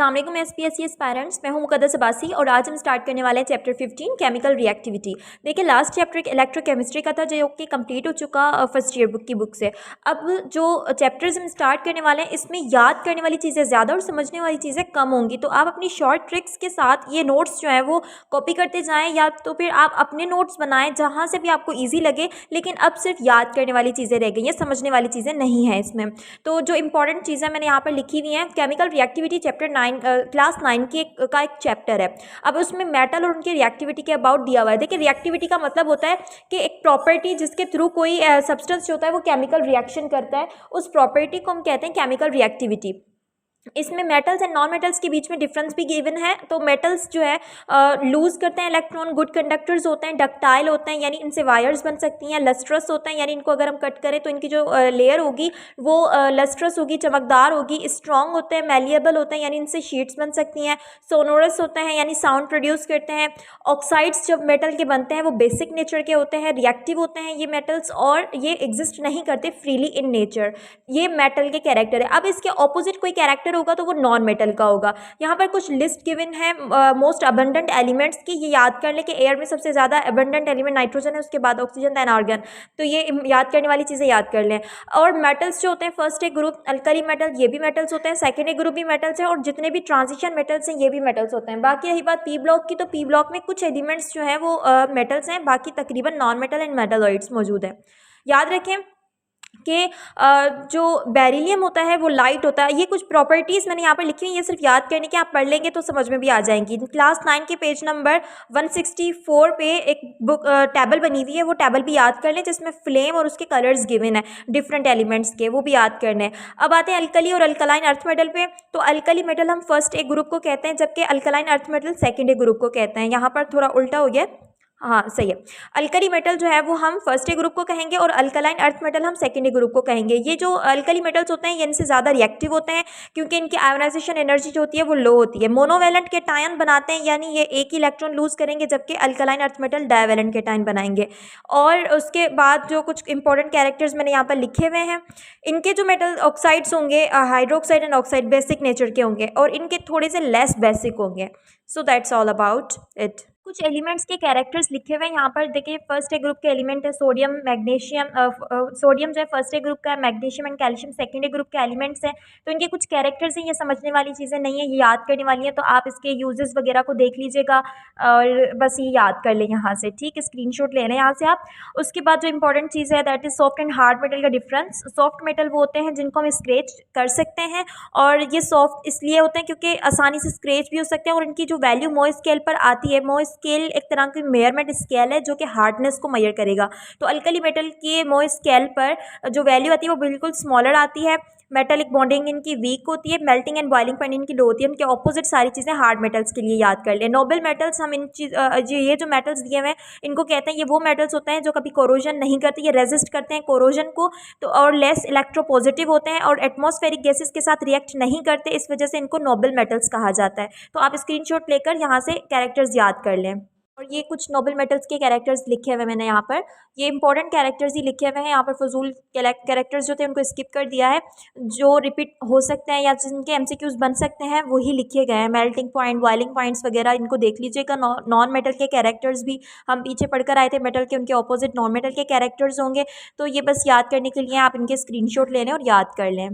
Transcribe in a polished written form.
अस्सलाम वालेकुम SPSC aspirants, मैं हूं मुक़द्दस अब्बासी और आज हम स्टार्ट करने वाले हैं चैप्टर 15 केमिकल रिएक्टिविटी। देखिए लास्ट चैप्टर इलेक्ट्रोकेमिस्ट्री का था जो कि कंप्लीट हो चुका फर्स्ट ईयर बुक की बुक से। अब जो चैप्टर्स हम स्टार्ट करने वाले हैं इसमें याद करने वाली चीज़ें ज़्यादा और समझने वाली चीज़ें कम होंगी, तो आप अपनी शॉर्ट ट्रिक्स के साथ ये नोट्स जो है वो कॉपी करते जाएँ या तो फिर आप अपने नोट्स बनाएँ जहाँ से भी आपको ईजी लगे, लेकिन अब सिर्फ याद करने वाली चीज़ें रह गई हैं, समझने वाली चीज़ें नहीं हैं इसमें। तो जो इंपॉर्टेंट चीज़ें मैंने यहाँ पर लिखी हुई हैं, केमिकल रिएक्टिविटी चैप्टर 9 क्लास 9 की का एक चैप्टर है। अब उसमें मेटल और उनकी रिएक्टिविटी के अबाउट दिया हुआ है। देखिए रिएक्टिविटी का मतलब होता है कि एक प्रॉपर्टी जिसके थ्रू कोई सब्सटेंस जो होता है वो केमिकल रिएक्शन करता है, उस प्रॉपर्टी को हम कहते हैं केमिकल रिएक्टिविटी। इसमें मेटल्स एंड नॉन मेटल्स के बीच में डिफरेंस भी गिवन है। तो मेटल्स जो है लूज करते हैं इलेक्ट्रॉन, गुड कंडक्टर्स होते हैं, डक्टाइल होते हैं यानी इनसे वायर्स बन सकती हैं, लस्ट्रस होते हैं यानी इनको अगर हम कट करें तो इनकी जो लेयर होगी वो लस्ट्रस होगी, चमकदार होगी, स्ट्रॉन्ग होते हैं, मैलिएबल होते हैं यानी इनसे शीट्स बन सकती हैं, सोनोरस होते हैं यानी साउंड प्रोड्यूस करते हैं। ऑक्साइड्स जब मेटल के बनते हैं वो बेसिक नेचर के होते हैं, रिएक्टिव होते हैं ये मेटल्स और ये एग्जिस्ट नहीं करते फ्रीली इन नेचर। ये मेटल के कैरेक्टर है। अब इसके ऑपोजिट कोई कैरेक्टर होगा तो वो नॉन मेटल का होगा। यहाँ पर कुछ लिस्ट गिवन है मोस्ट अबंडेंट एलिमेंट्स की, ये याद कर ले कि एयर में सबसे ज़्यादा अबंडेंट एलिमेंट नाइट्रोजन है, उसके बाद ऑक्सीजन, देन आर्गन। तो ये याद करने वाली चीज़ें याद कर लें। और मेटल्स जो होते हैं first A group alkali metal, ये भी मेटल्स होते हैं, सेकेंड ए ग्रुप भी मेटल्स हैं और जितने भी ट्रांजिशन मेटल्स हैं ये भी मेटल्स होते हैं। बाकी रही बात पी ब्लॉक की, तो पी ब्लॉक में कुछ एलिमेंट्स जो हैं वो मेटल्स हैं, बाकी तकरीबन नॉन मेटल एंड मेटलॉइड्स मौजूद हैं। याद रखें कि जो बेरिलियम होता है वो लाइट होता है। ये कुछ प्रॉपर्टीज़ मैंने यहाँ पर लिखी हुई, ये सिर्फ याद करने के, आप पढ़ लेंगे तो समझ में भी आ जाएंगी। क्लास 9 के पेज नंबर 164 पे एक बुक टेबल बनी हुई है, वो टेबल भी याद कर लें जिसमें फ्लेम और उसके कलर्स गिवन है डिफरेंट एलिमेंट्स के, वो भी याद करने हैं। अब आते हैं अल्कली और अल्कलाइन अर्थ मेटल पे। तो अल्कली मेटल हम फर्स्ट ए ग्रुप को कहते हैं जबकि अल्कलाइन अर्थ मेटल सेकेंड ए ग्रुप को कहते हैं। यहाँ पर थोड़ा उल्टा हो गया, हाँ सही है। अल्कली मेटल जो है वो हम फर्स्ट ए ग्रुप को कहेंगे और अल्कलाइन अर्थ मेटल हम सेकेंड ए ग्रुप को कहेंगे। ये जो अल्कली मेटल्स होते हैं ये इनसे ज़्यादा रिएक्टिव होते हैं क्योंकि इनकी आयोनाइजेशन एनर्जी जो होती है वो लो होती है। मोनोवेलेंट केटायन बनाते हैं यानी ये एक ही इलेक्ट्रॉन लूज करेंगे, जबकि alkaline earth metal divalent cation बनाएंगे। और उसके बाद जो कुछ इंपॉर्टेंट कैरेक्टर्स मैंने यहाँ पर लिखे हुए हैं, इनके जो मेटल ऑक्साइड्स होंगे hydroxide and oxide basic nature के होंगे और इनके थोड़े से लेस बेसिक होंगे। So that's all about it. कुछ एलिमेंट्स के कैरेक्टर्स लिखे हुए हैं यहाँ पर। देखिए फर्स्ट ए ग्रुप के एलिमेंट है सोडियम, मैग्नीशियम। सोडियम जो है फर्स्ट ए ग्रुप का है, magnesium and calcium second A group के एलिमेंट्स हैं। तो इनके कुछ कैरेक्टर्स हैं, ये समझने वाली चीज़ें नहीं है, ये याद करने वाली हैं। तो आप इसके यूजेस वगैरह को देख लीजिएगा और बस ये याद कर लें यहाँ से, ठीक, स्क्रीनशॉट ले लें यहाँ से आप। उसके बाद जो इंपॉर्टेंट चीज़ है that is soft and hard metal का डिफरेंस। सॉफ्ट मेटल वो होते हैं जिनको हम स्क्रैच कर सकते हैं और ये सॉफ्ट इसलिए होते हैं क्योंकि आसानी से स्क्रैच भी हो सकते हैं और इनकी जो वैल्यू मोह स्केल पर आती है। मोह स्केल एक तरह की मेजरमेंट स्केल है जो कि हार्डनेस को मेजर करेगा। तो अल्कली मेटल के मोह स्केल पर जो वैल्यू आती है वो बिल्कुल स्मॉलर आती है। मेटेलिक बॉन्डिंग इनकी वीक होती है, मेल्टिंग एंड बॉइलिंग पॉइंट इनकी लो होती है। इनके ऑपोजिट सारी चीज़ें हार्ड मेटल्स के लिए याद कर लें। नोबल मेटल्स हम ये जो मेटल्स दिए हुए हैं इनको कहते हैं, ये वो मेटल्स होते हैं जो कभी कोरोजन नहीं करते, ये रेजिस्ट करते हैं कोरोजन को, तो और लेस इलेक्ट्रोपॉजिटिव होते हैं और एटमॉस्फेरिक गैसेस के साथ रिएक्ट नहीं करते, इस वजह से इनको नोबल मेटल्स कहा जाता है। तो आप स्क्रीनशॉट लेकर यहाँ से कैरेक्टर्स याद कर लें। और ये कुछ नोबल मेटल्स के कैरेक्टर्स लिखे हुए मैंने यहाँ पर, ये इंपॉर्टेंट कैरेक्टर्स ही लिखे हुए हैं। यहाँ पर फजूल कैरेक्टर्स जो थे उनको स्किप कर दिया है, जो रिपीट हो सकते हैं या जिनके एमसीक्यूज बन सकते हैं वही लिखे गए हैं। मेल्टिंग पॉइंट, बॉइलिंग पॉइंट्स वगैरह इनको देख लीजिएगा। नॉन मेटल के कैरेक्टर्स भी हम पीछे पढ़कर आए थे, मेटल के उनके ऑपोजिट नॉन मेटल के कैरेक्टर्स होंगे। तो ये बस याद करने के लिए आप इनके स्क्रीनशॉट ले लें और याद कर लें।